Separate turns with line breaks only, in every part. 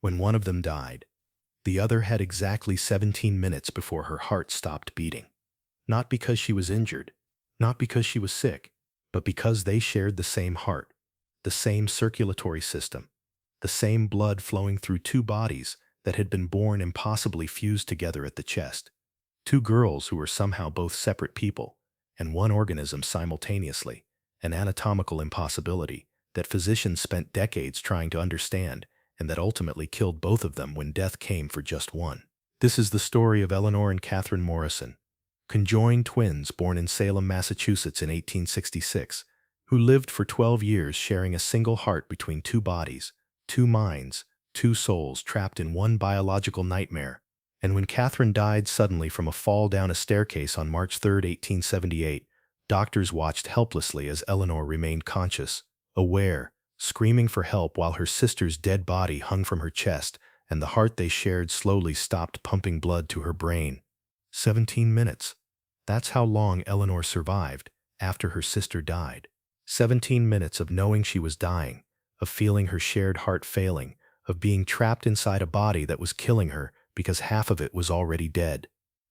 When one of them died, the other had exactly 17 minutes before her heart stopped beating. Not because she was injured, not because she was sick, but because they shared the same heart, the same circulatory system, the same blood flowing through two bodies that had been born impossibly fused together at the chest. Two girls who were somehow both separate people, and one organism simultaneously, an anatomical impossibility that physicians spent decades trying to understand, and that ultimately killed both of them when death came for just one. This is the story of Eleanor and Catherine Morrison, conjoined twins born in Salem, Massachusetts in 1866, who lived for 12 years sharing a single heart between two bodies, two minds, two souls trapped in one biological nightmare. And when Catherine died suddenly from a fall down a staircase on March 3, 1878, doctors watched helplessly as Eleanor remained conscious, aware, screaming for help while her sister's dead body hung from her chest and the heart they shared slowly stopped pumping blood to her brain. 17 minutes. That's how long Eleanor survived after her sister died. 17 minutes of knowing she was dying, of feeling her shared heart failing, of being trapped inside a body that was killing her because half of it was already dead.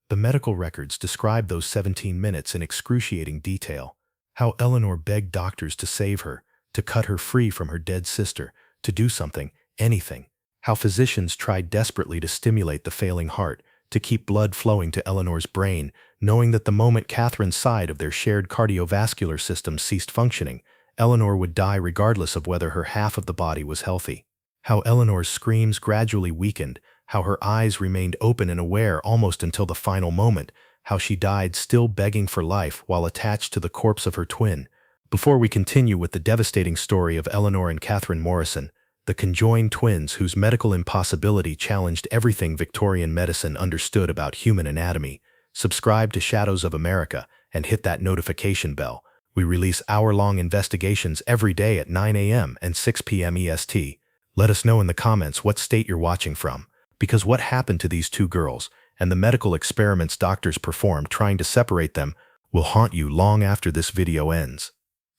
The medical records describe those 17 minutes in excruciating detail, how Eleanor begged doctors to save her, to cut her free from her dead sister, to do something, anything, how physicians tried desperately to stimulate the failing heart, to keep blood flowing to Eleanor's brain, knowing that the moment Catherine's side of their shared cardiovascular system ceased functioning, Eleanor would die regardless of whether her half of the body was healthy. How Eleanor's screams gradually weakened, how her eyes remained open and aware almost until the final moment, how she died still begging for life while attached to the corpse of her twin. Before we continue with the devastating story of Eleanor and Catherine Morrison, the conjoined twins whose medical impossibility challenged everything Victorian medicine understood about human anatomy, subscribe to Shadows of America and hit that notification bell. We release hour-long investigations every day at 9 a.m. and 6 p.m. EST. Let us know in the comments what state you're watching from, because what happened to these two girls and the medical experiments doctors performed trying to separate them will haunt you long after this video ends.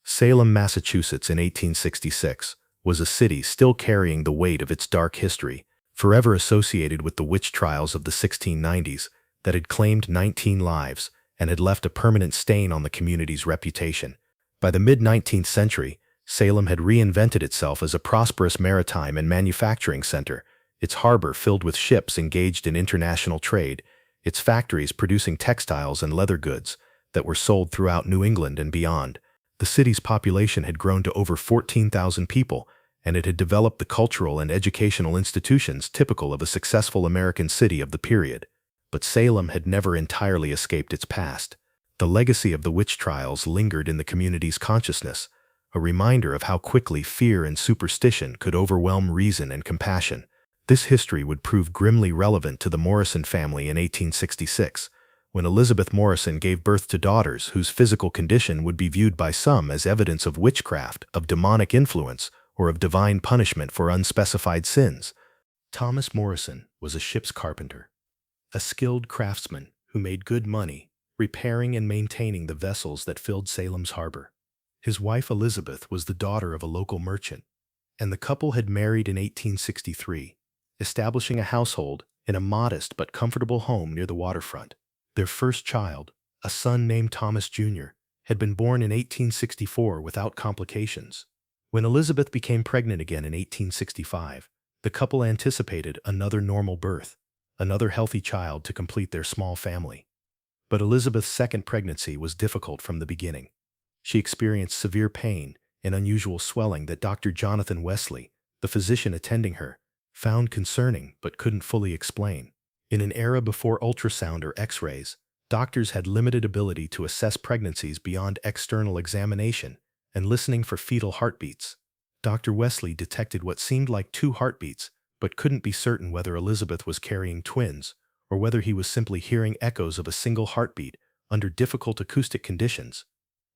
Salem, Massachusetts in 1866 was a city still carrying the weight of its dark history, forever associated with the witch trials of the 1690s that had claimed 19 lives and had left a permanent stain on the community's reputation. By the mid-19th century, Salem had reinvented itself as a prosperous maritime and manufacturing center, its harbor filled with ships engaged in international trade, its factories producing textiles and leather goods that were sold throughout New England and beyond. The city's population had grown to over 14,000 people, and it had developed the cultural and educational institutions typical of a successful American city of the period. But Salem had never entirely escaped its past. The legacy of the witch trials lingered in the community's consciousness, a reminder of how quickly fear and superstition could overwhelm reason and compassion. This history would prove grimly relevant to the Morrison family in 1866, when Elizabeth Morrison gave birth to daughters whose physical condition would be viewed by some as evidence of witchcraft, of demonic influence, or of divine punishment for unspecified sins. Thomas Morrison was a ship's carpenter, a skilled craftsman who made good money repairing and maintaining the vessels that filled Salem's harbor. His wife Elizabeth was the daughter of a local merchant, and the couple had married in 1863, establishing a household in a modest but comfortable home near the waterfront. Their first child, a son named Thomas Jr., had been born in 1864 without complications. When Elizabeth became pregnant again in 1865, the couple anticipated another normal birth, another healthy child to complete their small family. But Elizabeth's second pregnancy was difficult from the beginning. She experienced severe pain and unusual swelling that Dr. Jonathan Wesley, the physician attending her, found concerning but couldn't fully explain. In an era before ultrasound or X-rays, doctors had limited ability to assess pregnancies beyond external examination and listening for fetal heartbeats. Dr. Wesley detected what seemed like two heartbeats, but couldn't be certain whether Elizabeth was carrying twins or whether he was simply hearing echoes of a single heartbeat under difficult acoustic conditions.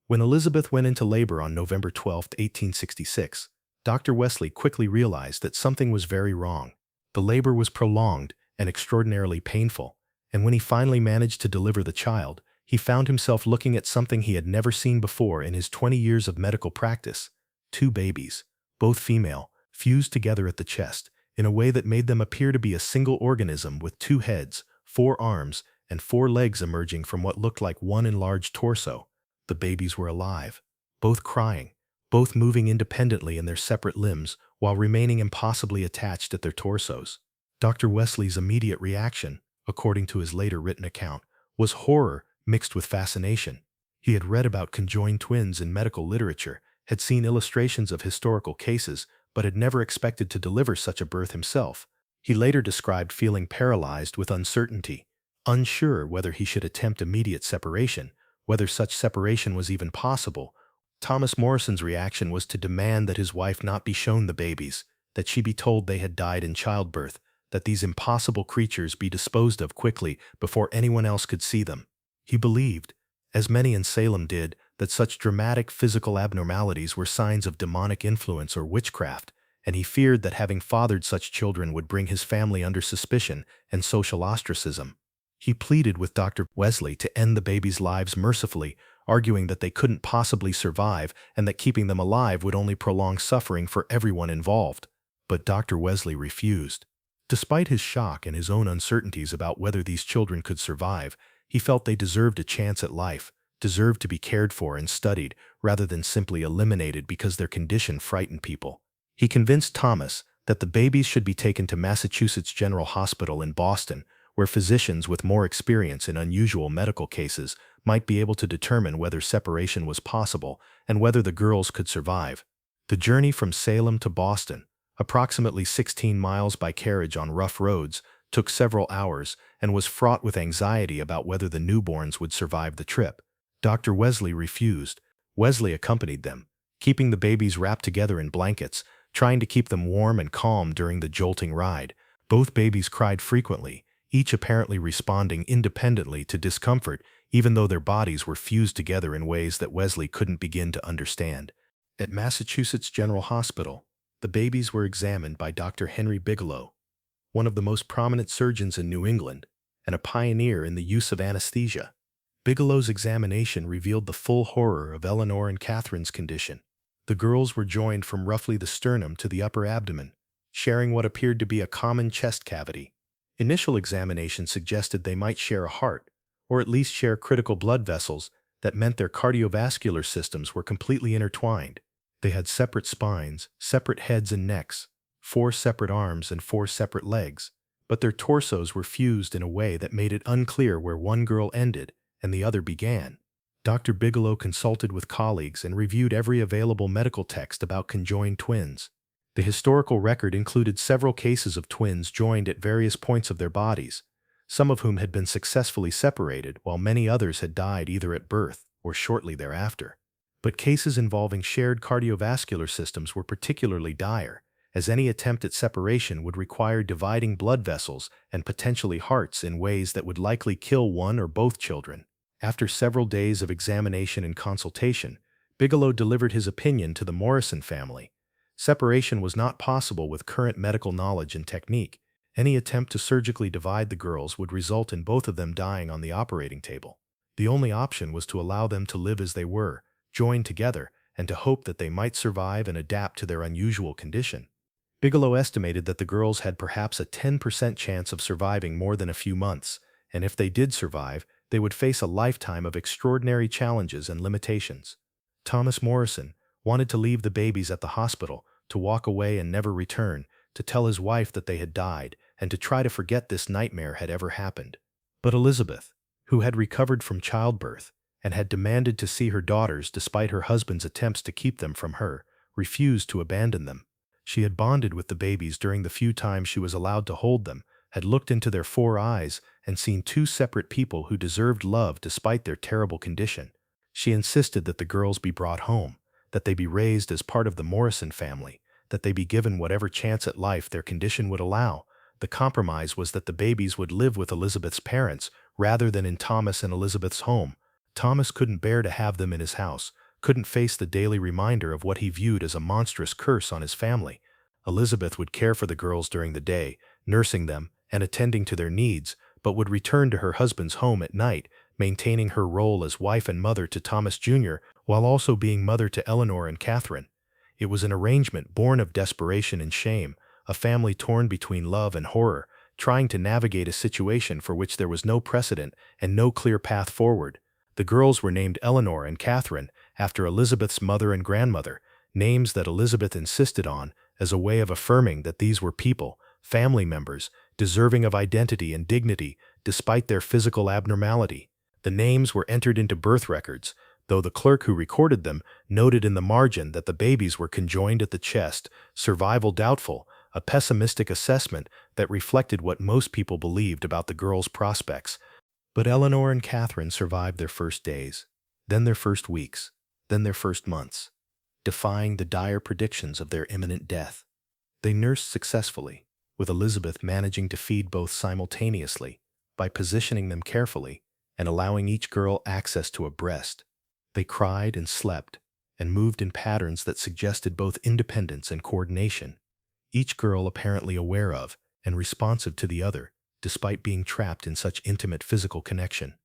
When Elizabeth went into labor on November 12, 1866, Dr. Wesley quickly realized that something was very wrong. The labor was prolonged and extraordinarily painful, and when he finally managed to deliver the child, he found himself looking at something he had never seen before in his 20 years of medical practice: two babies, both female, fused together at the chest, in a way that made them appear to be a single organism with 2 heads, 4 arms, and 4 legs emerging from what looked like one enlarged torso. The babies were alive, both crying, both moving independently in their separate limbs while remaining impossibly attached at their torsos. Dr. Wesley's immediate reaction, according to his later written account, was horror mixed with fascination. He had read about conjoined twins in medical literature, had seen illustrations of historical cases, but had never expected to deliver such a birth himself. He later described feeling paralyzed with uncertainty, unsure whether he should attempt immediate separation, whether such separation was even possible. Thomas Morrison's reaction was to demand that his wife not be shown the babies, that she be told they had died in childbirth, that these impossible creatures be disposed of quickly before anyone else could see them. He believed, as many in Salem did, that such dramatic physical abnormalities were signs of demonic influence or witchcraft, and he feared that having fathered such children would bring his family under suspicion and social ostracism. He pleaded with Dr. Wesley to end the babies' lives mercifully, arguing that they couldn't possibly survive and that keeping them alive would only prolong suffering for everyone involved. But Dr. Wesley refused. Despite his shock and his own uncertainties about whether these children could survive, he felt they deserved a chance at life, deserved to be cared for and studied rather than simply eliminated because their condition frightened people. He convinced Thomas that the babies should be taken to Massachusetts General Hospital in Boston, where physicians with more experience in unusual medical cases might be able to determine whether separation was possible and whether the girls could survive. The journey from Salem to Boston, approximately 16 miles by carriage on rough roads, took several hours and was fraught with anxiety about whether the newborns would survive the trip. Dr. Wesley refused. Wesley accompanied them, keeping the babies wrapped together in blankets, trying to keep them warm and calm during the jolting ride. Both babies cried frequently, each apparently responding independently to discomfort, even though their bodies were fused together in ways that Wesley couldn't begin to understand. At Massachusetts General Hospital, the babies were examined by Dr. Henry Bigelow, one of the most prominent surgeons in New England and a pioneer in the use of anesthesia. Bigelow's examination revealed the full horror of Eleanor and Catherine's condition. The girls were joined from roughly the sternum to the upper abdomen, sharing what appeared to be a common chest cavity. Initial examination suggested they might share a heart, or at least share critical blood vessels that meant their cardiovascular systems were completely intertwined. They had separate spines, separate heads and necks, 4 separate arms and 4 separate legs, but their torsos were fused in a way that made it unclear where one girl ended and the other began. Dr. Bigelow consulted with colleagues and reviewed every available medical text about conjoined twins. The historical record included several cases of twins joined at various points of their bodies, some of whom had been successfully separated, while many others had died either at birth or shortly thereafter. But cases involving shared cardiovascular systems were particularly dire, as any attempt at separation would require dividing blood vessels and potentially hearts in ways that would likely kill one or both children. After several days of examination and consultation, Bigelow delivered his opinion to the Morrison family. Separation was not possible with current medical knowledge and technique. Any attempt to surgically divide the girls would result in both of them dying on the operating table. The only option was to allow them to live as they were, joined together, and to hope that they might survive and adapt to their unusual condition. Bigelow estimated that the girls had perhaps a 10% chance of surviving more than a few months, and if they did survive, they would face a lifetime of extraordinary challenges and limitations. Thomas Morrison wanted to leave the babies at the hospital, to walk away and never return, to tell his wife that they had died, and to try to forget this nightmare had ever happened. But Elizabeth, who had recovered from childbirth and had demanded to see her daughters despite her husband's attempts to keep them from her, refused to abandon them. She had bonded with the babies during the few times she was allowed to hold them, had looked into their 4 eyes, and seen 2 separate people who deserved love despite their terrible condition. She insisted that the girls be brought home, that they be raised as part of the Morrison family, that they be given whatever chance at life their condition would allow. The compromise was that the babies would live with Elizabeth's parents rather than in Thomas and Elizabeth's home. Thomas couldn't bear to have them in his house, couldn't face the daily reminder of what he viewed as a monstrous curse on his family. Elizabeth would care for the girls during the day, nursing them and attending to their needs, but would return to her husband's home at night, maintaining her role as wife and mother to Thomas Jr., while also being mother to Eleanor and Catherine. It was an arrangement born of desperation and shame, a family torn between love and horror, trying to navigate a situation for which there was no precedent and no clear path forward. The girls were named Eleanor and Catherine after Elizabeth's mother and grandmother, names that Elizabeth insisted on as a way of affirming that these were people, family members, deserving of identity and dignity despite their physical abnormality. The names were entered into birth records, though the clerk who recorded them noted in the margin that the babies were conjoined at the chest, survival doubtful, a pessimistic assessment that reflected what most people believed about the girls' prospects. But Eleanor and Catherine survived their first days, then their first weeks, then their first months, defying the dire predictions of their imminent death. They nursed successfully, with Elizabeth managing to feed both simultaneously by positioning them carefully and allowing each girl access to a breast. They cried and slept and moved in patterns that suggested both independence and coordination, each girl apparently aware of and responsive to the other, despite being trapped in such intimate physical connection.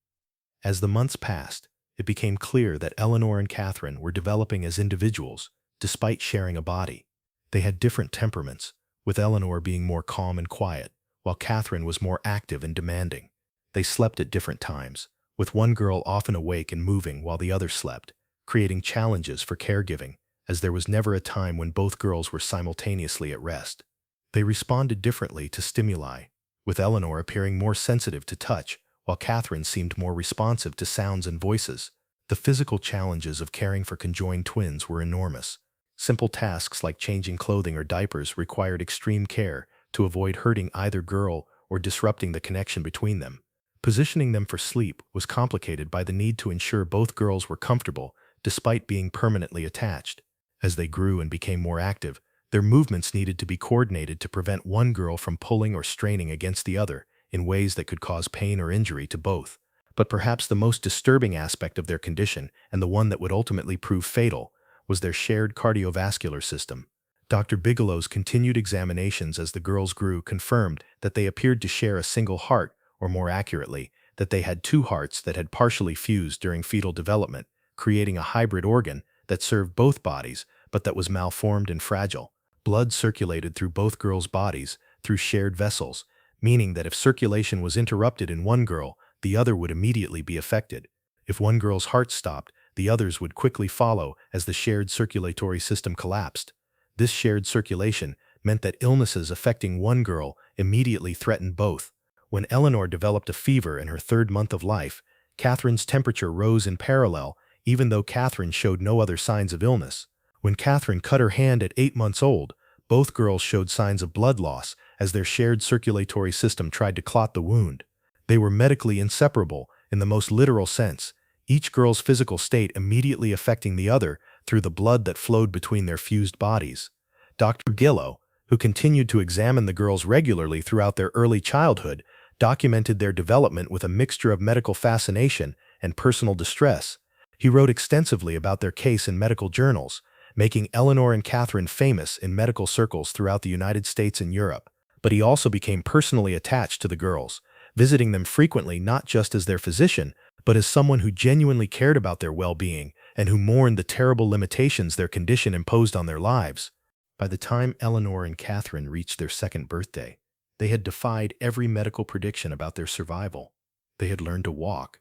As the months passed, it became clear that Eleanor and Catherine were developing as individuals, despite sharing a body. They had different temperaments, with Eleanor being more calm and quiet, while Catherine was more active and demanding. They slept at different times, with one girl often awake and moving while the other slept, creating challenges for caregiving, as there was never a time when both girls were simultaneously at rest. They responded differently to stimuli, with Eleanor appearing more sensitive to touch, while Catherine seemed more responsive to sounds and voices. The physical challenges of caring for conjoined twins were enormous. Simple tasks like changing clothing or diapers required extreme care to avoid hurting either girl or disrupting the connection between them. Positioning them for sleep was complicated by the need to ensure both girls were comfortable, despite being permanently attached. As they grew and became more active, their movements needed to be coordinated to prevent one girl from pulling or straining against the other in ways that could cause pain or injury to both. But perhaps the most disturbing aspect of their condition, and the one that would ultimately prove fatal, was their shared cardiovascular system. Dr. Bigelow's continued examinations as the girls grew confirmed that they appeared to share a single heart, or more accurately, that they had two hearts that had partially fused during fetal development, creating a hybrid organ that served both bodies, but that was malformed and fragile. Blood circulated through both girls' bodies through shared vessels, meaning that if circulation was interrupted in one girl, the other would immediately be affected. If one girl's heart stopped, the others would quickly follow as the shared circulatory system collapsed. This shared circulation meant that illnesses affecting one girl immediately threatened both. When Eleanor developed a fever in her third month of life, Catherine's temperature rose in parallel, even though Catherine showed no other signs of illness. When Catherine cut her hand at 8 months old, both girls showed signs of blood loss as their shared circulatory system tried to clot the wound. They were medically inseparable in the most literal sense, each girl's physical state immediately affecting the other through the blood that flowed between their fused bodies. Dr. Bigelow, who continued to examine the girls regularly throughout their early childhood, documented their development with a mixture of medical fascination and personal distress. He wrote extensively about their case in medical journals, making Eleanor and Catherine famous in medical circles throughout the United States and Europe. But he also became personally attached to the girls, visiting them frequently not just as their physician, but as someone who genuinely cared about their well-being and who mourned the terrible limitations their condition imposed on their lives. By the time Eleanor and Catherine reached their second birthday, they had defied every medical prediction about their survival. They had learned to walk,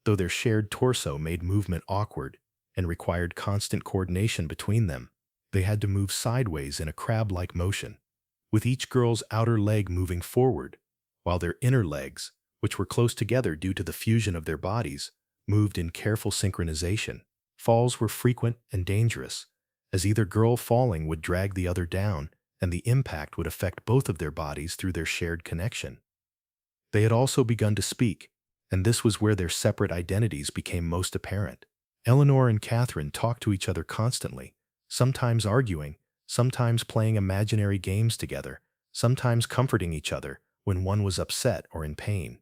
though their shared torso made movement awkward and required constant coordination between them. They had to move sideways in a crab-like motion, with each girl's outer leg moving forward, while their inner legs, which were close together due to the fusion of their bodies, moved in careful synchronization. Falls were frequent and dangerous, as either girl falling would drag the other down, and the impact would affect both of their bodies through their shared connection. They had also begun to speak, and this was where their separate identities became most apparent. Eleanor and Catherine talked to each other constantly, sometimes arguing, sometimes playing imaginary games together, sometimes comforting each other when one was upset or in pain.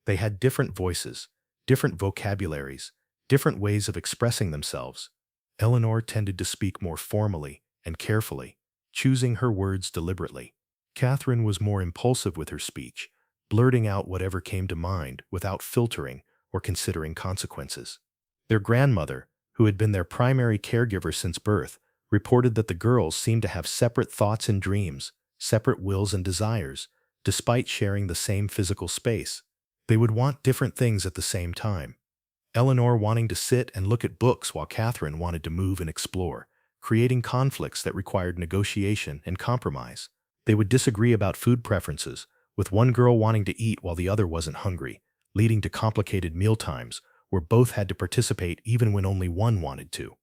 They had different voices, different vocabularies, different ways of expressing themselves. Eleanor tended to speak more formally and carefully, choosing her words deliberately. Catherine was more impulsive with her speech, blurting out whatever came to mind without filtering or considering consequences. Their grandmother, who had been their primary caregiver since birth, reported that the girls seemed to have separate thoughts and dreams, separate wills and desires, despite sharing the same physical space. They would want different things at the same time. Eleanor wanting to sit and look at books while Catherine wanted to move and explore, creating conflicts that required negotiation and compromise. They would disagree about food preferences, with one girl wanting to eat while the other wasn't hungry, leading to complicated mealtimes where both had to participate even when only one wanted to.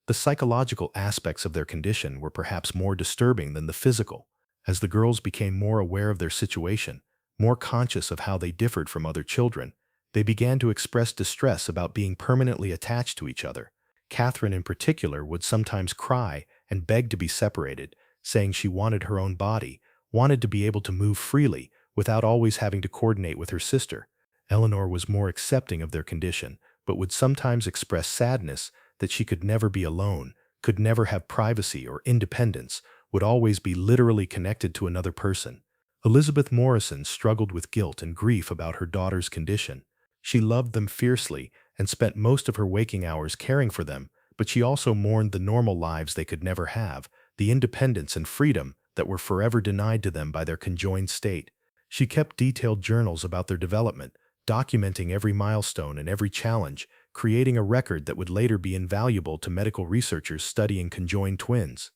The psychological aspects of their condition were perhaps more disturbing than the physical. As the girls became more aware of their situation, more conscious of how they differed from other children, they began to express distress about being permanently attached to each other. Catherine in particular would sometimes cry and beg to be separated, saying she wanted her own body, wanted to be able to move freely without always having to coordinate with her sister. Eleanor was more accepting of their condition, but would sometimes express sadness that she could never be alone, could never have privacy or independence, would always be literally connected to another person. Elizabeth Morrison struggled with guilt and grief about her daughter's condition. She loved them fiercely and spent most of her waking hours caring for them, but she also mourned the normal lives they could never have, the independence and freedom that were forever denied to them by their conjoined state. She kept detailed journals about their development, documenting every milestone and every challenge, creating a record that would later be invaluable to medical researchers studying conjoined twins.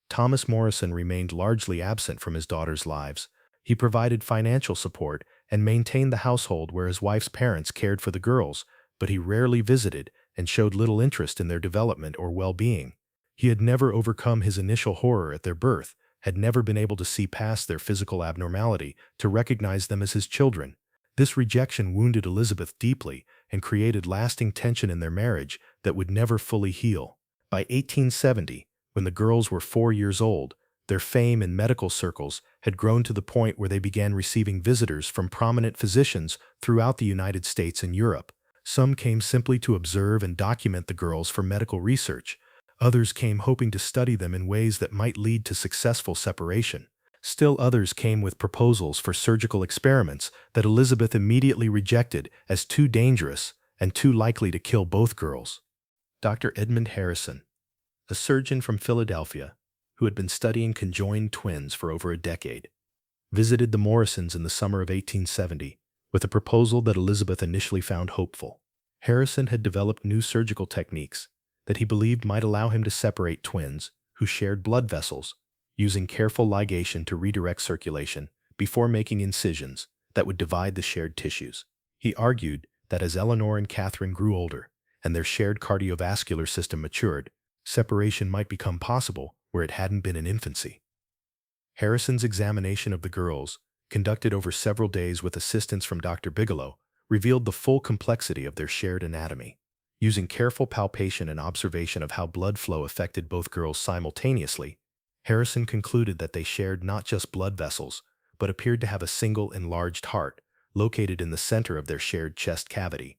Thomas Morrison remained largely absent from his daughter's lives. He provided financial support and maintained the household where his wife's parents cared for the girls, but he rarely visited and showed little interest in their development or well-being. He had never overcome his initial horror at their birth, had never been able to see past their physical abnormality to recognize them as his children. This rejection wounded Elizabeth deeply and created lasting tension in their marriage that would never fully heal. By 1870, when the girls were 4 years old, their fame in medical circles had grown to the point where they began receiving visitors from prominent physicians throughout the United States and Europe. Some came simply to observe and document the girls for medical research. Others came hoping to study them in ways that might lead to successful separation. Still others came with proposals for surgical experiments that Elizabeth immediately rejected as too dangerous and too likely to kill both girls. Dr. Edmund Harrison, a surgeon from Philadelphia who had been studying conjoined twins for over a decade, visited the Morrisons in the summer of 1870 with a proposal that Elizabeth initially found hopeful. Harrison had developed new surgical techniques that he believed might allow him to separate twins who shared blood vessels, using careful ligation to redirect circulation before making incisions that would divide the shared tissues. He argued that as Eleanor and Catherine grew older and their shared cardiovascular system matured, separation might become possible where it hadn't been in infancy. Harrison's examination of the girls, conducted over several days with assistance from Dr. Bigelow, revealed the full complexity of their shared anatomy. Using careful palpation and observation of how blood flow affected both girls simultaneously, Harrison concluded that they shared not just blood vessels, but appeared to have a single enlarged heart, located in the center of their shared chest cavity.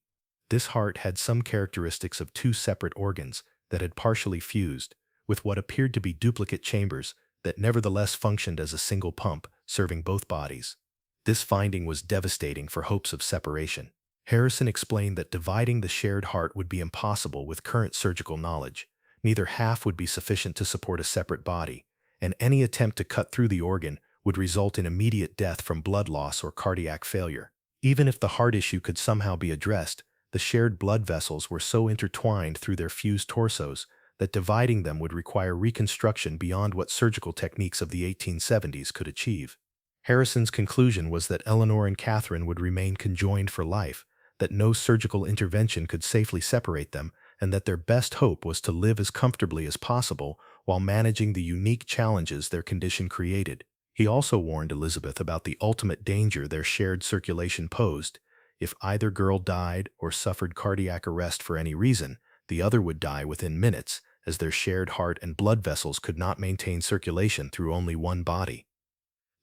This heart had some characteristics of two separate organs that had partially fused, with what appeared to be duplicate chambers that nevertheless functioned as a single pump, serving both bodies. This finding was devastating for hopes of separation. Harrison explained that dividing the shared heart would be impossible with current surgical knowledge. Neither half would be sufficient to support a separate body, and any attempt to cut through the organ would result in immediate death from blood loss or cardiac failure. Even if the heart issue could somehow be addressed, the shared blood vessels were so intertwined through their fused torsos that dividing them would require reconstruction beyond what surgical techniques of the 1870s could achieve. Harrison's conclusion was that Eleanor and Catherine would remain conjoined for life, that no surgical intervention could safely separate them, and that their best hope was to live as comfortably as possible while managing the unique challenges their condition created. He also warned Elizabeth about the ultimate danger their shared circulation posed. If either girl died or suffered cardiac arrest for any reason, the other would die within minutes, as their shared heart and blood vessels could not maintain circulation through only one body.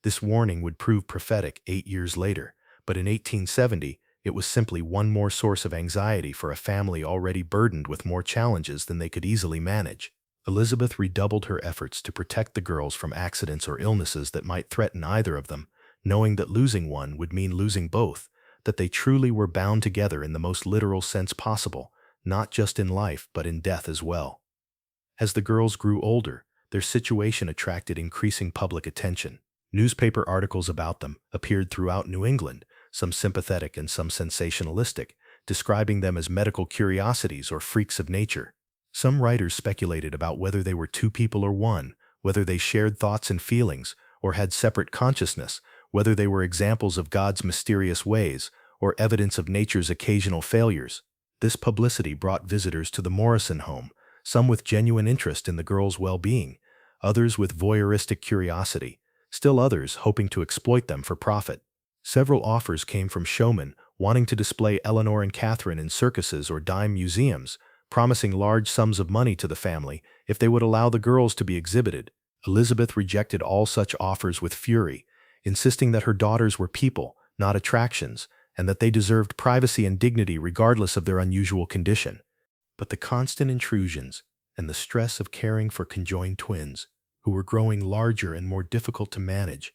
This warning would prove prophetic 8 years later, but in 1870, it was simply one more source of anxiety for a family already burdened with more challenges than they could easily manage. Elizabeth redoubled her efforts to protect the girls from accidents or illnesses that might threaten either of them, knowing that losing one would mean losing both, that they truly were bound together in the most literal sense possible, not just in life but in death as well. As the girls grew older, their situation attracted increasing public attention. Newspaper articles about them appeared throughout New England, some sympathetic and some sensationalistic, describing them as medical curiosities or freaks of nature. Some writers speculated about whether they were two people or one, whether they shared thoughts and feelings, or had separate consciousness, whether they were examples of God's mysterious ways, or evidence of nature's occasional failures. This publicity brought visitors to the Morrison home, some with genuine interest in the girls' well-being, others with voyeuristic curiosity, still others hoping to exploit them for profit. Several offers came from showmen wanting to display Eleanor and Catherine in circuses or dime museums, promising large sums of money to the family if they would allow the girls to be exhibited. Elizabeth rejected all such offers with fury, insisting that her daughters were people, not attractions, and that they deserved privacy and dignity regardless of their unusual condition. But the constant intrusions and the stress of caring for conjoined twins, who were growing larger and more difficult to manage,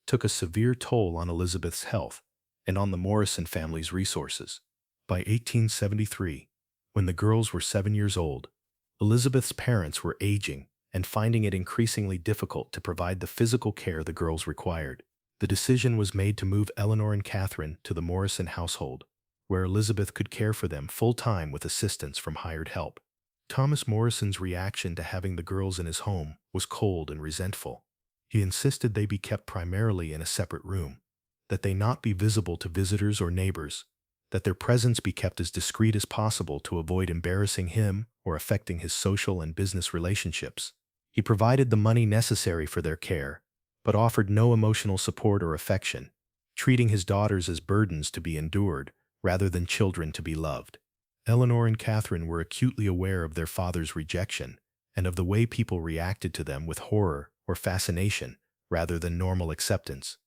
took a severe toll on Elizabeth's health and on the Morrison family's resources. By 1873, when the girls were 7 years old, Elizabeth's parents were aging and finding it increasingly difficult to provide the physical care the girls required. The decision was made to move Eleanor and Catherine to the Morrison household, where Elizabeth could care for them full-time with assistance from hired help. Thomas Morrison's reaction to having the girls in his home was cold and resentful. He insisted they be kept primarily in a separate room, that they not be visible to visitors or neighbors, that their presence be kept as discreet as possible to avoid embarrassing him or affecting his social and business relationships. He provided the money necessary for their care, but offered no emotional support or affection, treating his daughters as burdens to be endured rather than children to be loved. Eleanor and Catherine were acutely aware of their father's rejection and of the way people reacted to them with horror or fascination rather than normal acceptance.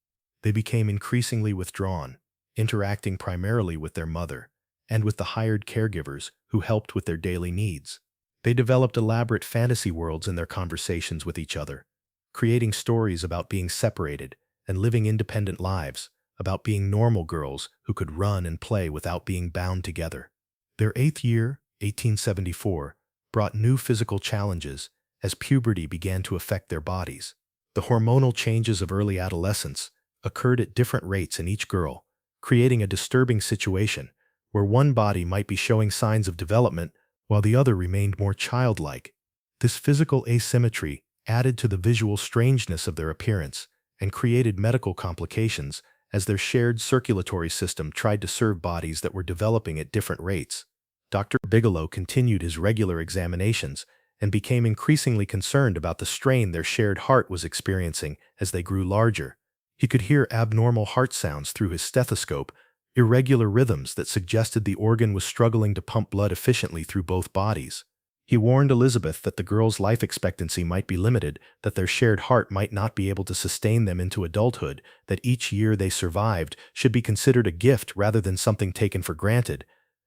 They became increasingly withdrawn, interacting primarily with their mother and with the hired caregivers who helped with their daily needs. They developed elaborate fantasy worlds in their conversations with each other, creating stories about being separated and living independent lives, about being normal girls who could run and play without being bound together. Their 8th year, 1874, brought new physical challenges as puberty began to affect their bodies. The hormonal changes of early adolescence occurred at different rates in each girl, creating a disturbing situation where one body might be showing signs of development while the other remained more childlike. This physical asymmetry added to the visual strangeness of their appearance and created medical complications as their shared circulatory system tried to serve bodies that were developing at different rates. Dr. Bigelow continued his regular examinations and became increasingly concerned about the strain their shared heart was experiencing as they grew larger. He could hear abnormal heart sounds through his stethoscope, irregular rhythms that suggested the organ was struggling to pump blood efficiently through both bodies. He warned Elizabeth that the girls' life expectancy might be limited, that their shared heart might not be able to sustain them into adulthood, that each year they survived should be considered a gift rather than something taken for granted.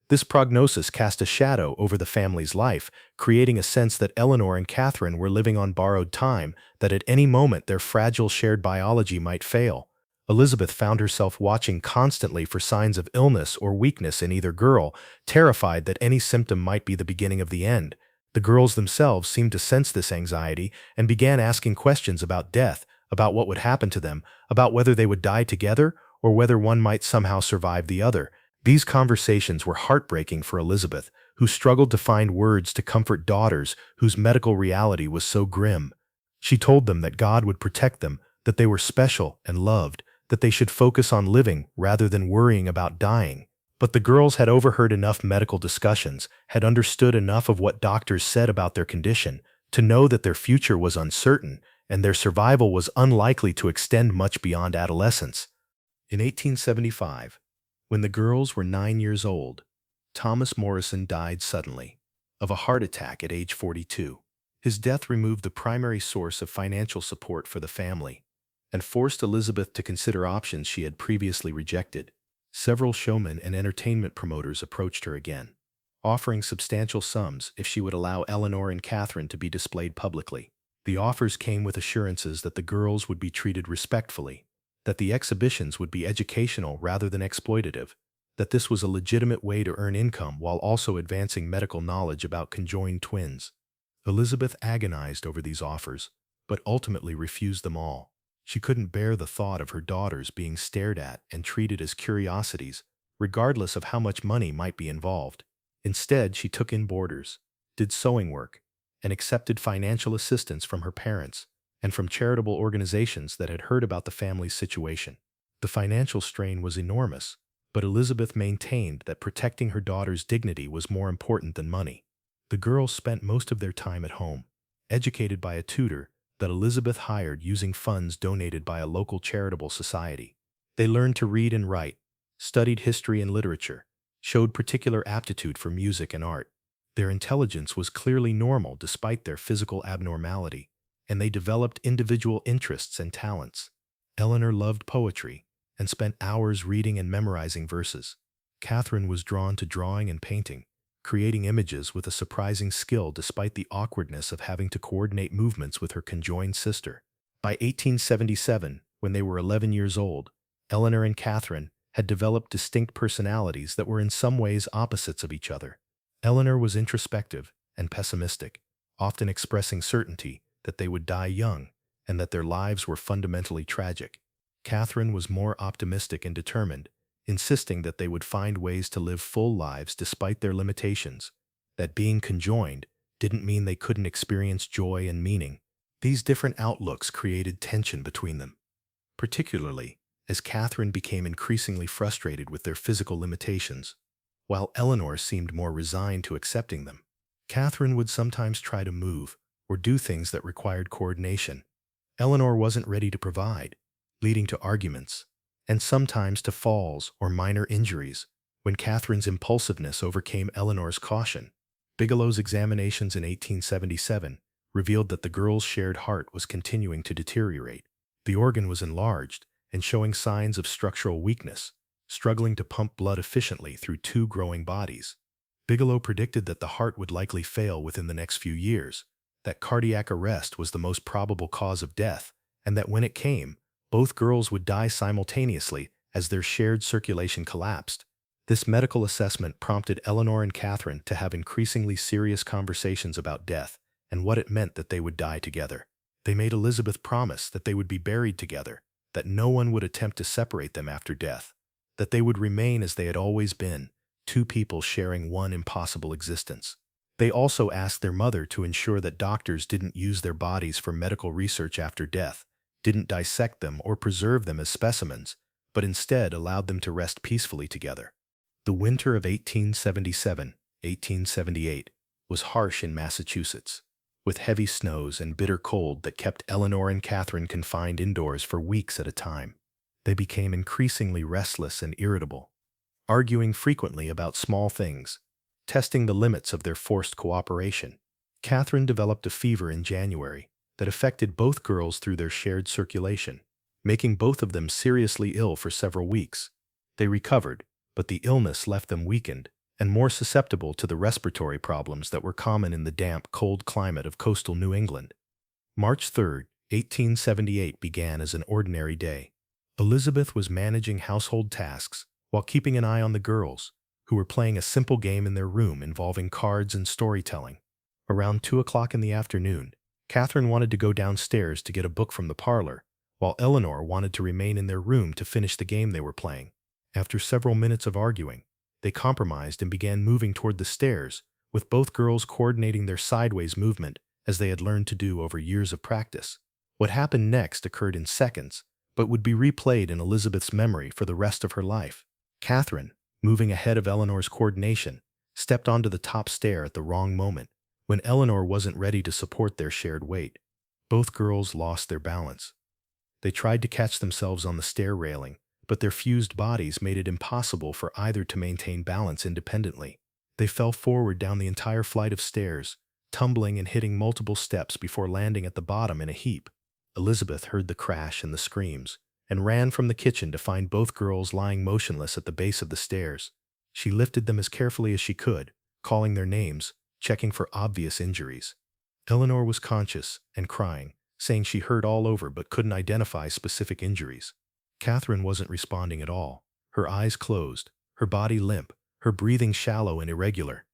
This prognosis cast a shadow over the family's life, creating a sense that Eleanor and Catherine were living on borrowed time, that at any moment their fragile shared biology might fail. Elizabeth found herself watching constantly for signs of illness or weakness in either girl, terrified that any symptom might be the beginning of the end. The girls themselves seemed to sense this anxiety and began asking questions about death, about what would happen to them, about whether they would die together or whether one might somehow survive the other. These conversations were heartbreaking for Elizabeth, who struggled to find words to comfort daughters whose medical reality was so grim. She told them that God would protect them, that they were special and loved, that they should focus on living rather than worrying about dying. But the girls had overheard enough medical discussions, had understood enough of what doctors said about their condition, to know that their future was uncertain and their survival was unlikely to extend much beyond adolescence. In 1875, when the girls were 9 years old, Thomas Morrison died suddenly, of a heart attack at age 42. His death removed the primary source of financial support for the family and forced Elizabeth to consider options she had previously rejected. Several showmen and entertainment promoters approached her again, offering substantial sums if she would allow Eleanor and Catherine to be displayed publicly. The offers came with assurances that the girls would be treated respectfully, that the exhibitions would be educational rather than exploitative, that this was a legitimate way to earn income while also advancing medical knowledge about conjoined twins. Elizabeth agonized over these offers, but ultimately refused them all. She couldn't bear the thought of her daughters being stared at and treated as curiosities, regardless of how much money might be involved. Instead, she took in boarders, did sewing work, and accepted financial assistance from her parents and from charitable organizations that had heard about the family's situation. The financial strain was enormous, but Elizabeth maintained that protecting her daughter's dignity was more important than money. The girls spent most of their time at home, educated by a tutor that Elizabeth hired using funds donated by a local charitable society. They learned to read and write, studied history and literature, showed particular aptitude for music and art. Their intelligence was clearly normal despite their physical abnormality, and they developed individual interests and talents. Eleanor loved poetry and spent hours reading and memorizing verses. Catherine was drawn to drawing and painting, creating images with a surprising skill despite the awkwardness of having to coordinate movements with her conjoined sister. By 1877, when they were 11 years old, Eleanor and Catherine had developed distinct personalities that were in some ways opposites of each other. Eleanor was introspective and pessimistic, often expressing certainty that they would die young and that their lives were fundamentally tragic. Catherine was more optimistic and determined, insisting that they would find ways to live full lives despite their limitations, that being conjoined didn't mean they couldn't experience joy and meaning. These different outlooks created tension between them, particularly as Catherine became increasingly frustrated with their physical limitations, while Eleanor seemed more resigned to accepting them. Catherine would sometimes try to move or do things that required coordination. Eleanor wasn't ready to provide, leading to arguments, and sometimes to falls or minor injuries when Catherine's impulsiveness overcame Eleanor's caution. Bigelow's examinations in 1877 revealed that the girl's shared heart was continuing to deteriorate. The organ was enlarged and showing signs of structural weakness, struggling to pump blood efficiently through two growing bodies. Bigelow predicted that the heart would likely fail within the next few years, that cardiac arrest was the most probable cause of death, and that when it came, both girls would die simultaneously as their shared circulation collapsed. This medical assessment prompted Eleanor and Catherine to have increasingly serious conversations about death and what it meant that they would die together. They made Elizabeth promise that they would be buried together, that no one would attempt to separate them after death, that they would remain as they had always been, two people sharing one impossible existence. They also asked their mother to ensure that doctors didn't use their bodies for medical research after death, didn't dissect them or preserve them as specimens, but instead allowed them to rest peacefully together. The winter of 1877-1878 was harsh in Massachusetts, with heavy snows and bitter cold that kept Eleanor and Catherine confined indoors for weeks at a time. They became increasingly restless and irritable, arguing frequently about small things, testing the limits of their forced cooperation. Catherine developed a fever in January that affected both girls through their shared circulation, making both of them seriously ill for several weeks. They recovered, but the illness left them weakened and more susceptible to the respiratory problems that were common in the damp, cold climate of coastal New England. March 3, 1878 began as an ordinary day. Elizabeth was managing household tasks while keeping an eye on the girls, who were playing a simple game in their room involving cards and storytelling. Around 2 o'clock in the afternoon, Catherine wanted to go downstairs to get a book from the parlor, while Eleanor wanted to remain in their room to finish the game they were playing. After several minutes of arguing, they compromised and began moving toward the stairs, with both girls coordinating their sideways movement as they had learned to do over years of practice. What happened next occurred in seconds, but would be replayed in Elizabeth's memory for the rest of her life. Catherine, moving ahead of Eleanor's coordination, stepped onto the top stair at the wrong moment, when Eleanor wasn't ready to support their shared weight. Both girls lost their balance. They tried to catch themselves on the stair railing, but their fused bodies made it impossible for either to maintain balance independently. They fell forward down the entire flight of stairs, tumbling and hitting multiple steps before landing at the bottom in a heap. Elizabeth heard the crash and the screams, and ran from the kitchen to find both girls lying motionless at the base of the stairs. She lifted them as carefully as she could, calling their names, checking for obvious injuries. Eleanor was conscious and crying, saying she hurt all over but couldn't identify specific injuries. Catherine wasn't responding at all, her eyes closed, her body limp, her breathing shallow and irregular.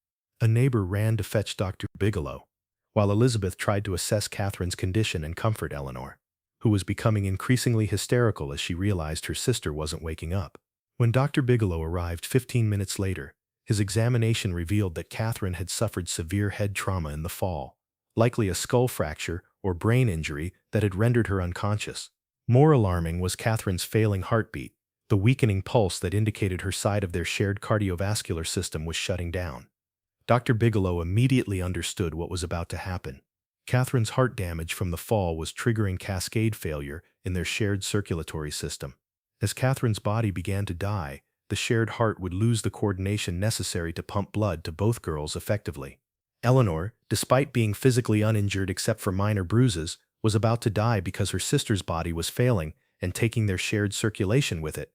A neighbor ran to fetch Dr. Bigelow, while Elizabeth tried to assess Catherine's condition and comfort Eleanor, who was becoming increasingly hysterical as she realized her sister wasn't waking up. When Dr. Bigelow arrived 15 minutes later, his examination revealed that Catherine had suffered severe head trauma in the fall, likely a skull fracture or brain injury that had rendered her unconscious. More alarming was Catherine's failing heartbeat, the weakening pulse that indicated her side of their shared cardiovascular system was shutting down. Dr. Bigelow immediately understood what was about to happen. Catherine's heart damage from the fall was triggering cascade failure in their shared circulatory system. As Catherine's body began to die, the shared heart would lose the coordination necessary to pump blood to both girls effectively. Eleanor, despite being physically uninjured except for minor bruises, was about to die because her sister's body was failing and taking their shared circulation with it.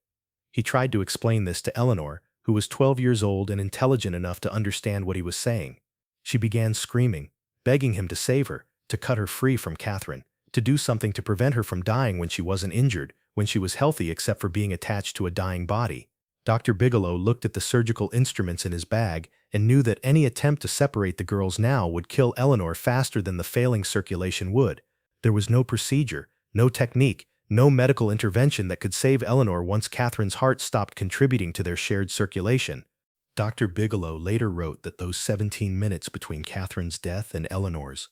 He tried to explain this to Eleanor, who was 12 years old and intelligent enough to understand what he was saying. She began screaming, begging him to save her, to cut her free from Catherine, to do something to prevent her from dying when she wasn't injured, when she was healthy except for being attached to a dying body. Dr. Bigelow looked at the surgical instruments in his bag and knew that any attempt to separate the girls now would kill Eleanor faster than the failing circulation would. There was no procedure, no technique, no medical intervention that could save Eleanor once Catherine's heart stopped contributing to their shared circulation. Dr. Bigelow later wrote that those 17 minutes between Catherine's death and Eleanor's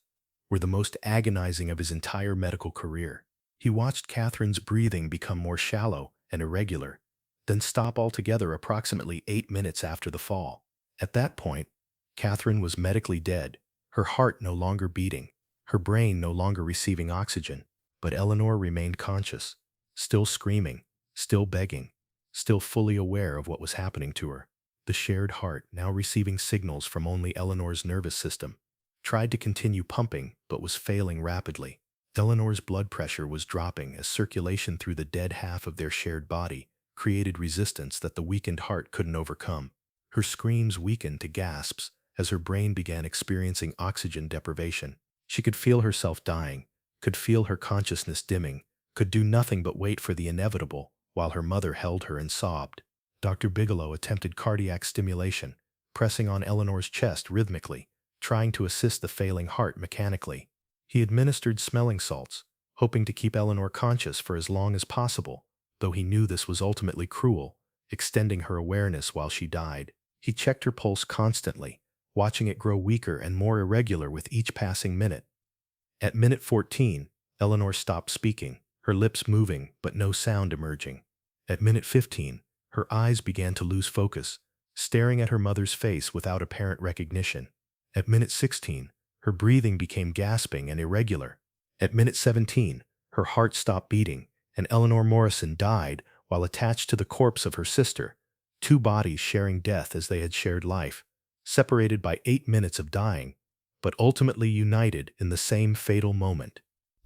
were the most agonizing of his entire medical career. He watched Catherine's breathing become more shallow and irregular, then stop altogether approximately 8 minutes after the fall. At that point, Catherine was medically dead, her heart no longer beating, her brain no longer receiving oxygen, but Eleanor remained conscious, still screaming, still begging, still fully aware of what was happening to her. The shared heart, now receiving signals from only Eleanor's nervous system, tried to continue pumping but was failing rapidly. Eleanor's blood pressure was dropping as circulation through the dead half of their shared body created resistance that the weakened heart couldn't overcome. Her screams weakened to gasps as her brain began experiencing oxygen deprivation. She could feel herself dying, could feel her consciousness dimming, could do nothing but wait for the inevitable while her mother held her and sobbed. Dr. Bigelow attempted cardiac stimulation, pressing on Eleanor's chest rhythmically, trying to assist the failing heart mechanically. He administered smelling salts, hoping to keep Eleanor conscious for as long as possible, though he knew this was ultimately cruel, extending her awareness while she died. He checked her pulse constantly, watching it grow weaker and more irregular with each passing minute. At minute 14, Eleanor stopped speaking, her lips moving but no sound emerging. At minute 15, her eyes began to lose focus, staring at her mother's face without apparent recognition. At minute 16, her breathing became gasping and irregular. At minute 17, her heart stopped beating, and Eleanor Morrison died while attached to the corpse of her sister, two bodies sharing death as they had shared life, separated by 8 minutes of dying, but ultimately united in the same fatal moment.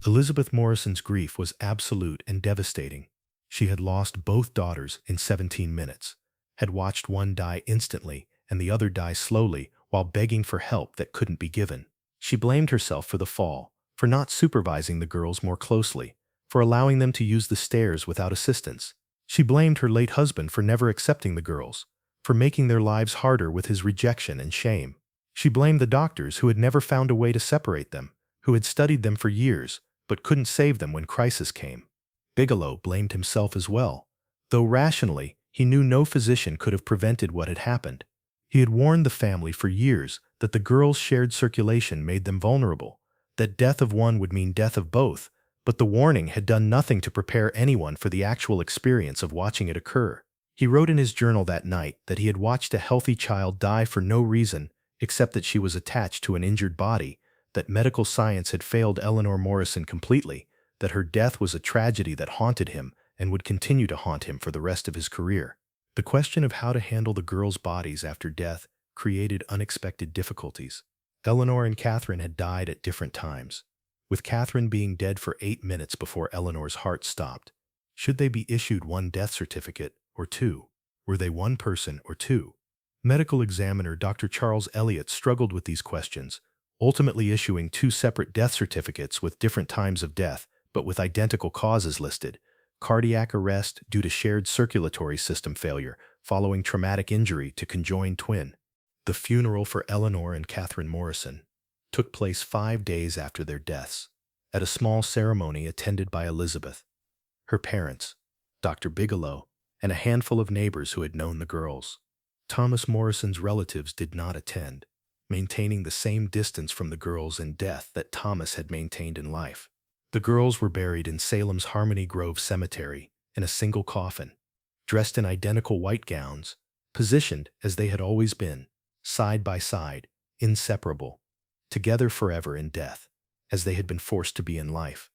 Elizabeth Morrison's grief was absolute and devastating. She had lost both daughters in 17 minutes, had watched one die instantly and the other die slowly while begging for help that couldn't be given. She blamed herself for the fall, for not supervising the girls more closely, for allowing them to use the stairs without assistance. She blamed her late husband for never accepting the girls, for making their lives harder with his rejection and shame. She blamed the doctors who had never found a way to separate them, who had studied them for years, but couldn't save them when crisis came. Bigelow blamed himself as well, though rationally, he knew no physician could have prevented what had happened. He had warned the family for years that the girls' shared circulation made them vulnerable, that death of one would mean death of both, but the warning had done nothing to prepare anyone for the actual experience of watching it occur. He wrote in his journal that night that he had watched a healthy child die for no reason except that she was attached to an injured body, that medical science had failed Eleanor Morrison completely, that her death was a tragedy that haunted him and would continue to haunt him for the rest of his career. The question of how to handle the girls' bodies after death created unexpected difficulties. Eleanor and Catherine had died at different times, with Catherine being dead for 8 minutes before Eleanor's heart stopped. Should they be issued one death certificate or two? Were they one person or two? Medical examiner Dr. Charles Elliott struggled with these questions, ultimately issuing 2 separate death certificates with different times of death, but with identical causes listed: cardiac arrest due to shared circulatory system failure following traumatic injury to conjoined twin. The funeral for Eleanor and Catherine Morrison. took place 5 days after their deaths, at a small ceremony attended by Elizabeth, her parents, Dr. Bigelow, and a handful of neighbors who had known the girls. Thomas Morrison's relatives did not attend, maintaining the same distance from the girls in death that Thomas had maintained in life. The girls were buried in Salem's Harmony Grove Cemetery in a single coffin, dressed in identical white gowns, positioned as they had always been, side by side, inseparable, together forever in death, as they had been forced to be in life.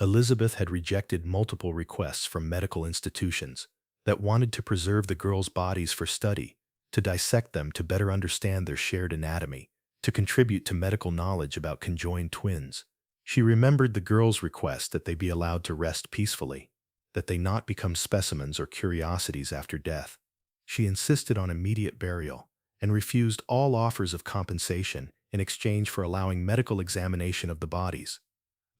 Elizabeth had rejected multiple requests from medical institutions that wanted to preserve the girls' bodies for study, to dissect them to better understand their shared anatomy, to contribute to medical knowledge about conjoined twins. She remembered the girls' request that they be allowed to rest peacefully, that they not become specimens or curiosities after death. She insisted on immediate burial and refused all offers of compensation in exchange for allowing medical examination of the bodies.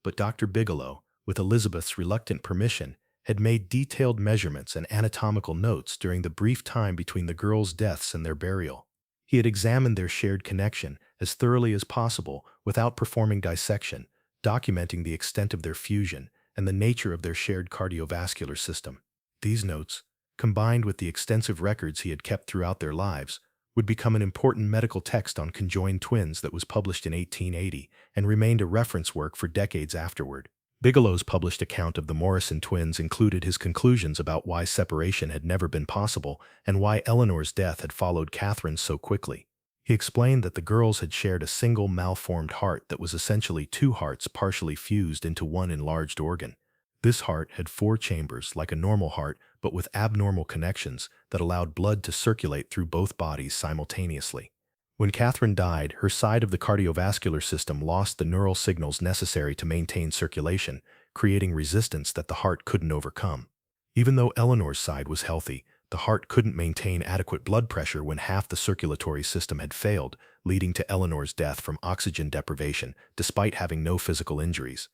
But Dr. Bigelow, with Elizabeth's reluctant permission, had made detailed measurements and anatomical notes during the brief time between the girls' deaths and their burial. He had examined their shared connection as thoroughly as possible without performing dissection, documenting the extent of their fusion and the nature of their shared cardiovascular system. These notes, combined with the extensive records he had kept throughout their lives, would become an important medical text on conjoined twins that was published in 1880 and remained a reference work for decades afterward. Bigelow's published account of the Morrison twins included his conclusions about why separation had never been possible and why Eleanor's death had followed Catherine's so quickly. He explained that the girls had shared a single malformed heart that was essentially two hearts partially fused into one enlarged organ. This heart had 4 chambers, like a normal heart, but with abnormal connections that allowed blood to circulate through both bodies simultaneously. When Catherine died, her side of the cardiovascular system lost the neural signals necessary to maintain circulation, creating resistance that the heart couldn't overcome. Even though Eleanor's side was healthy, the heart couldn't maintain adequate blood pressure when half the circulatory system had failed, leading to Eleanor's death from oxygen deprivation, despite having no physical injuries.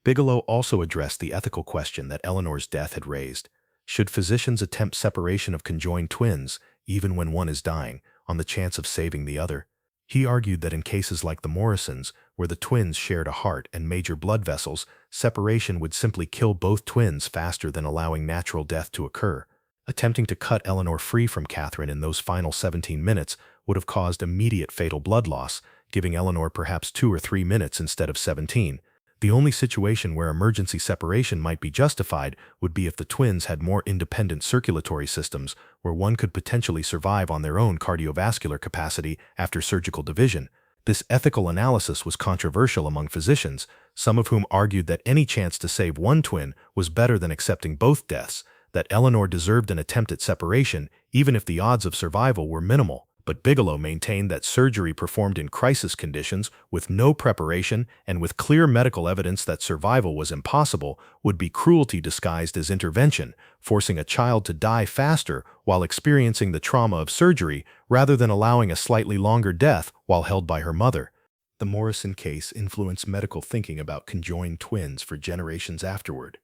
Bigelow also addressed the ethical question that Eleanor's death had raised. Should physicians attempt separation of conjoined twins, even when one is dying, on the chance of saving the other? He argued that in cases like the Morrisons, where the twins shared a heart and major blood vessels, separation would simply kill both twins faster than allowing natural death to occur. Attempting to cut Eleanor free from Catherine in those final 17 minutes would have caused immediate fatal blood loss, giving Eleanor perhaps 2 or 3 minutes instead of 17. The only situation where emergency separation might be justified would be if the twins had more independent circulatory systems, where one could potentially survive on their own cardiovascular capacity after surgical division. This ethical analysis was controversial among physicians, some of whom argued that any chance to save one twin was better than accepting both deaths, that Eleanor deserved an attempt at separation, even if the odds of survival were minimal. But Bigelow maintained that surgery performed in crisis conditions, with no preparation and with clear medical evidence that survival was impossible, would be cruelty disguised as intervention, forcing a child to die faster while experiencing the trauma of surgery rather than allowing a slightly longer death while held by her mother. The Morrison case influenced medical thinking about conjoined twins for generations afterward.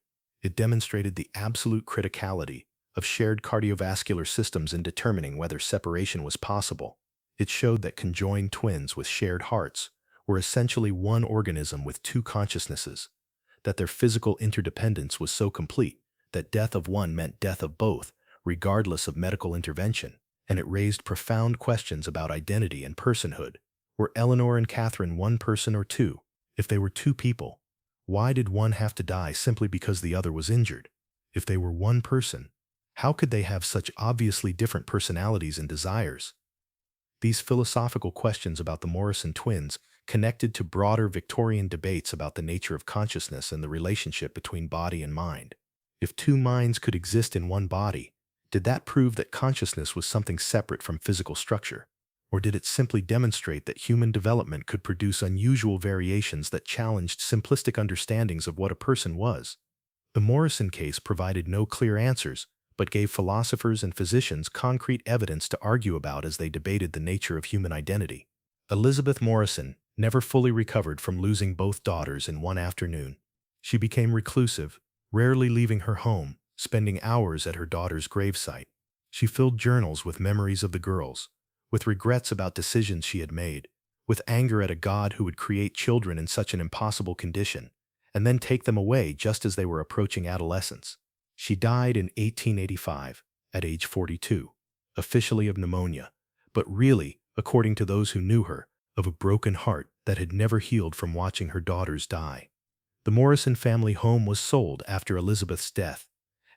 It demonstrated the absolute criticality of shared cardiovascular systems in determining whether separation was possible. It showed that conjoined twins with shared hearts were essentially one organism with 2 consciousnesses, that their physical interdependence was so complete that death of one meant death of both, regardless of medical intervention, and it raised profound questions about identity and personhood. Were Eleanor and Catherine one person or two? If they were 2 people, why did one have to die simply because the other was injured? If they were one person, how could they have such obviously different personalities and desires? These philosophical questions about the Morrison twins connected to broader Victorian debates about the nature of consciousness and the relationship between body and mind. If 2 minds could exist in one body, did that prove that consciousness was something separate from physical structure? Or did it simply demonstrate that human development could produce unusual variations that challenged simplistic understandings of what a person was? The Morrison case provided no clear answers, but gave philosophers and physicians concrete evidence to argue about as they debated the nature of human identity. Elizabeth Morrison never fully recovered from losing both daughters in one afternoon. She became reclusive, rarely leaving her home, spending hours at her daughter's gravesite. She filled journals with memories of the girls, with regrets about decisions she had made, with anger at a God who would create children in such an impossible condition, and then take them away just as they were approaching adolescence. She died in 1885, at age 42, officially of pneumonia, but really, according to those who knew her, of a broken heart that had never healed from watching her daughters die. The Morrison family home was sold after Elizabeth's death,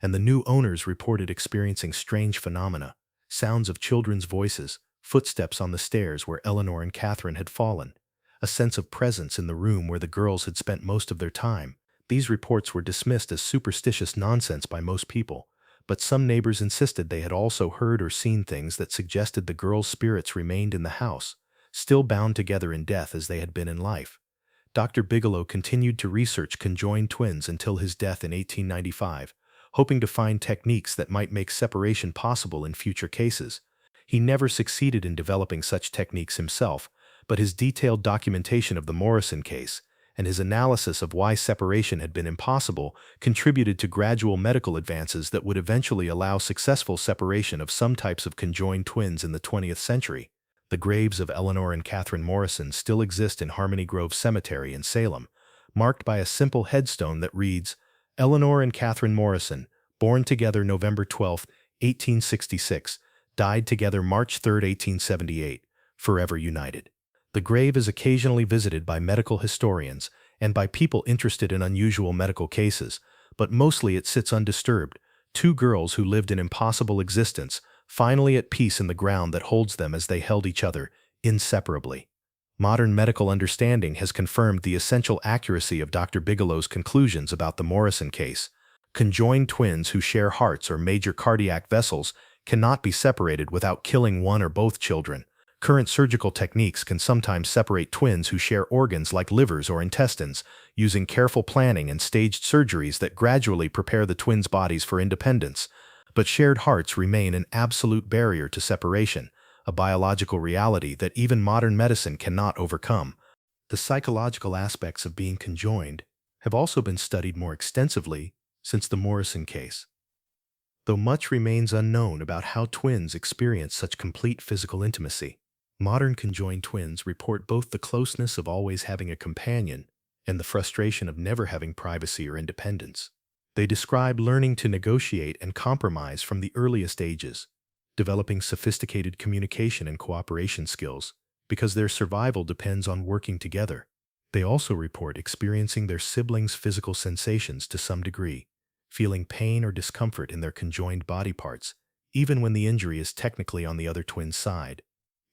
and the new owners reported experiencing strange phenomena, sounds of children's voices, footsteps on the stairs where Eleanor and Catherine had fallen, a sense of presence in the room where the girls had spent most of their time. These reports were dismissed as superstitious nonsense by most people, but some neighbors insisted they had also heard or seen things that suggested the girls' spirits remained in the house, still bound together in death as they had been in life. Dr. Bigelow continued to research conjoined twins until his death in 1895, hoping to find techniques that might make separation possible in future cases. He never succeeded in developing such techniques himself, but his detailed documentation of the Morrison case and his analysis of why separation had been impossible contributed to gradual medical advances that would eventually allow successful separation of some types of conjoined twins in the 20th century. The graves of Eleanor and Catherine Morrison still exist in Harmony Grove Cemetery in Salem, marked by a simple headstone that reads, Eleanor and Catherine Morrison, born together November 12, 1866, died together March 3, 1878, forever united. The grave is occasionally visited by medical historians and by people interested in unusual medical cases, but mostly it sits undisturbed, two girls who lived an impossible existence, finally at peace in the ground that holds them as they held each other, inseparably. Modern medical understanding has confirmed the essential accuracy of Dr. Bigelow's conclusions about the Morrison case. Conjoined twins who share hearts or major cardiac vessels cannot be separated without killing one or both children. Current surgical techniques can sometimes separate twins who share organs like livers or intestines, using careful planning and staged surgeries that gradually prepare the twins' bodies for independence. But shared hearts remain an absolute barrier to separation, a biological reality that even modern medicine cannot overcome. The psychological aspects of being conjoined have also been studied more extensively since the Morrison case. Though much remains unknown about how twins experience such complete physical intimacy, modern conjoined twins report both the closeness of always having a companion and the frustration of never having privacy or independence. They describe learning to negotiate and compromise from the earliest ages, developing sophisticated communication and cooperation skills because their survival depends on working together. They also report experiencing their siblings' physical sensations to some degree, feeling pain or discomfort in their conjoined body parts, even when the injury is technically on the other twin's side.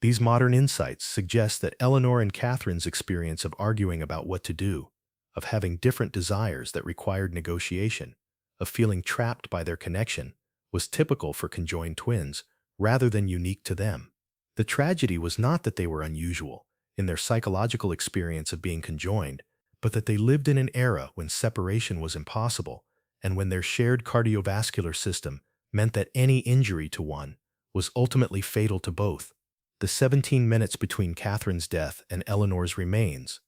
These modern insights suggest that Eleanor and Catherine's experience of arguing about what to do, of having different desires that required negotiation, of feeling trapped by their connection, was typical for conjoined twins rather than unique to them. The tragedy was not that they were unusual in their psychological experience of being conjoined, but that they lived in an era when separation was impossible and when their shared cardiovascular system meant that any injury to one was ultimately fatal to both. The 17 minutes between Catherine's death and Eleanor's remains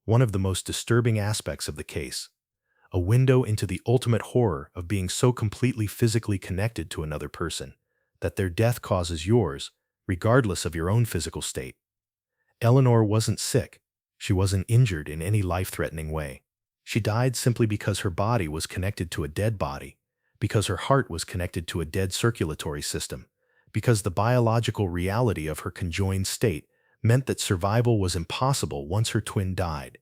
one of the most disturbing aspects of the case, a window into the ultimate horror of being so completely physically connected to another person that their death causes yours, regardless of your own physical state. Eleanor wasn't sick. She wasn't injured in any life-threatening way. She died simply because her body was connected to a dead body, because her heart was connected to a dead circulatory system, because the biological reality of her conjoined state meant that survival was impossible once her twin died.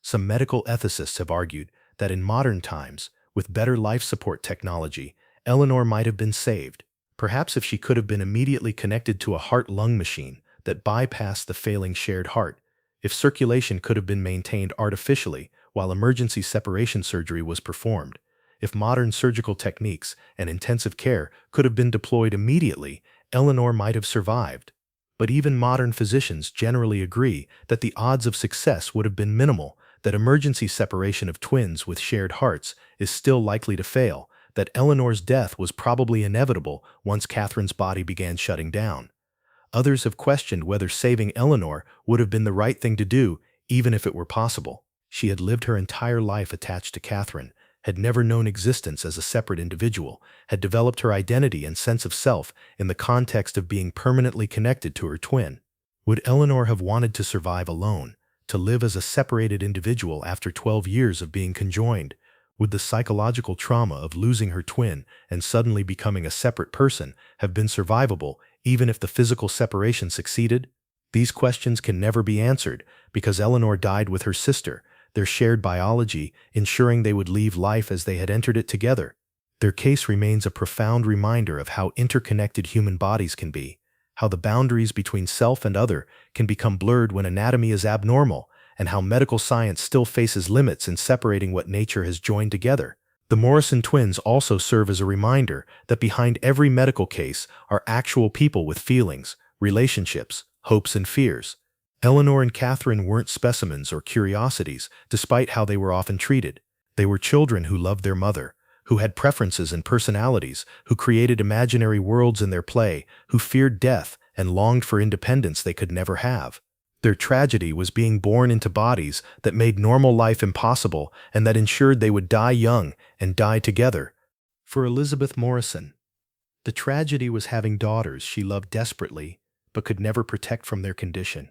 Some medical ethicists have argued that in modern times, with better life support technology, Eleanor might have been saved, perhaps if she could have been immediately connected to a heart-lung machine that bypassed the failing shared heart, if circulation could have been maintained artificially while emergency separation surgery was performed, if modern surgical techniques and intensive care could have been deployed immediately, Eleanor might have survived. But even modern physicians generally agree that the odds of success would have been minimal, that emergency separation of twins with shared hearts is still likely to fail, that Eleanor's death was probably inevitable once Catherine's body began shutting down. Others have questioned whether saving Eleanor would have been the right thing to do, even if it were possible. She had lived her entire life attached to Catherine, had never known existence as a separate individual, had developed her identity and sense of self in the context of being permanently connected to her twin. Would Eleanor have wanted to survive alone, to live as a separated individual after 12 years of being conjoined? Would the psychological trauma of losing her twin and suddenly becoming a separate person have been survivable, even if the physical separation succeeded? These questions can never be answered because Eleanor died with her sister, their shared biology, ensuring they would leave life as they had entered it together. Their case remains a profound reminder of how interconnected human bodies can be, how the boundaries between self and other can become blurred when anatomy is abnormal, and how medical science still faces limits in separating what nature has joined together. The Morrison twins also serve as a reminder that behind every medical case are actual people with feelings, relationships, hopes, and fears. Eleanor and Catherine weren't specimens or curiosities, despite how they were often treated. They were children who loved their mother, who had preferences and personalities, who created imaginary worlds in their play, who feared death and longed for independence they could never have. Their tragedy was being born into bodies that made normal life impossible and that ensured they would die young and die together. For Elizabeth Morrison, the tragedy was having daughters she loved desperately but could never protect from their condition,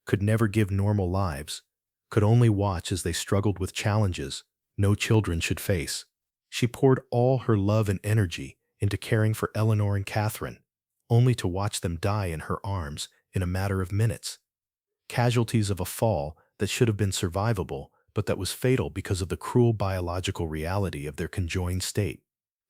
could never give normal lives, could only watch as they struggled with challenges no children should face. She poured all her love and energy into caring for Eleanor and Catherine, only to watch them die in her arms in a matter of minutes. Casualties of a fall that should have been survivable, but that was fatal because of the cruel biological reality of their conjoined state.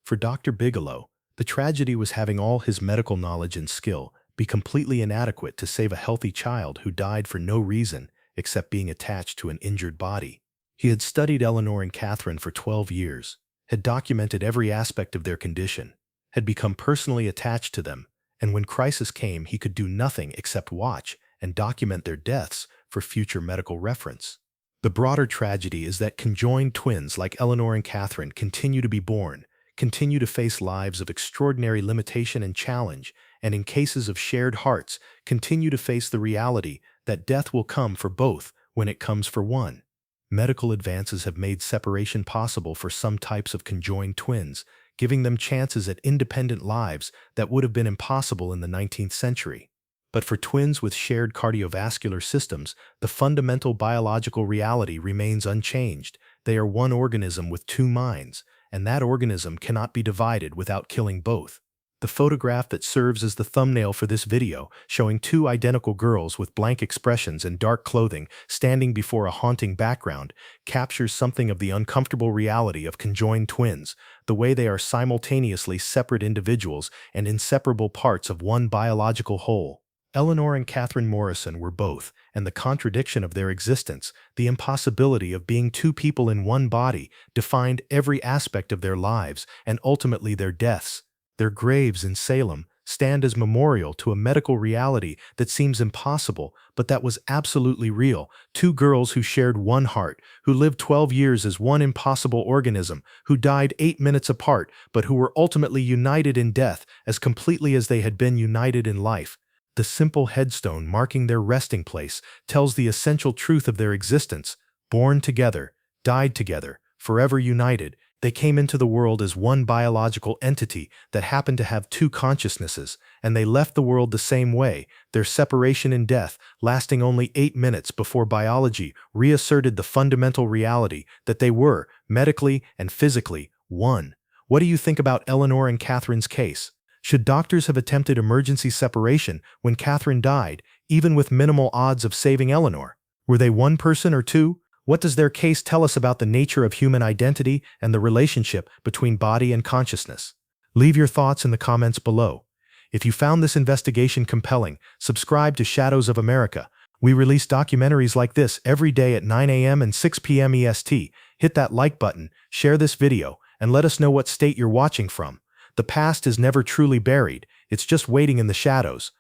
For Dr. Bigelow, the tragedy was having all his medical knowledge and skill be completely inadequate to save a healthy child who died for no reason except being attached to an injured body. He had studied Eleanor and Catherine for 12 years, had documented every aspect of their condition, had become personally attached to them, and when crisis came, he could do nothing except watch and document their deaths for future medical reference. The broader tragedy is that conjoined twins like Eleanor and Catherine continue to be born, continue to face lives of extraordinary limitation and challenge, and in cases of shared hearts, continue to face the reality that death will come for both when it comes for one. Medical advances have made separation possible for some types of conjoined twins, giving them chances at independent lives that would have been impossible in the 19th century. But for twins with shared cardiovascular systems, the fundamental biological reality remains unchanged. They are one organism with two minds, and that organism cannot be divided without killing both. The photograph that serves as the thumbnail for this video, showing two identical girls with blank expressions and dark clothing standing before a haunting background, captures something of the uncomfortable reality of conjoined twins, the way they are simultaneously separate individuals and inseparable parts of one biological whole. Eleanor and Catherine Morrison were both, and the contradiction of their existence, the impossibility of being two people in one body, defined every aspect of their lives and ultimately their deaths. Their graves in Salem stand as memorial to a medical reality that seems impossible, but that was absolutely real. Two girls who shared one heart, who lived 12 years as one impossible organism, who died 8 minutes apart, but who were ultimately united in death as completely as they had been united in life. The simple headstone marking their resting place tells the essential truth of their existence. Born together, died together, forever united, they came into the world as one biological entity that happened to have two consciousnesses, and they left the world the same way, their separation in death lasting only 8 minutes before biology reasserted the fundamental reality that they were, medically and physically, one. What do you think about Eleanor and Catherine's case? Should doctors have attempted emergency separation when Catherine died, even with minimal odds of saving Eleanor? Were they one person or two? What does their case tell us about the nature of human identity and the relationship between body and consciousness? Leave your thoughts in the comments below. If you found this investigation compelling, subscribe to Shadows of America. We release documentaries like this every day at 9 a.m. and 6 p.m. EST. Hit that like button, share this video, and let us know what state you're watching from. The past is never truly buried, it's just waiting in the shadows.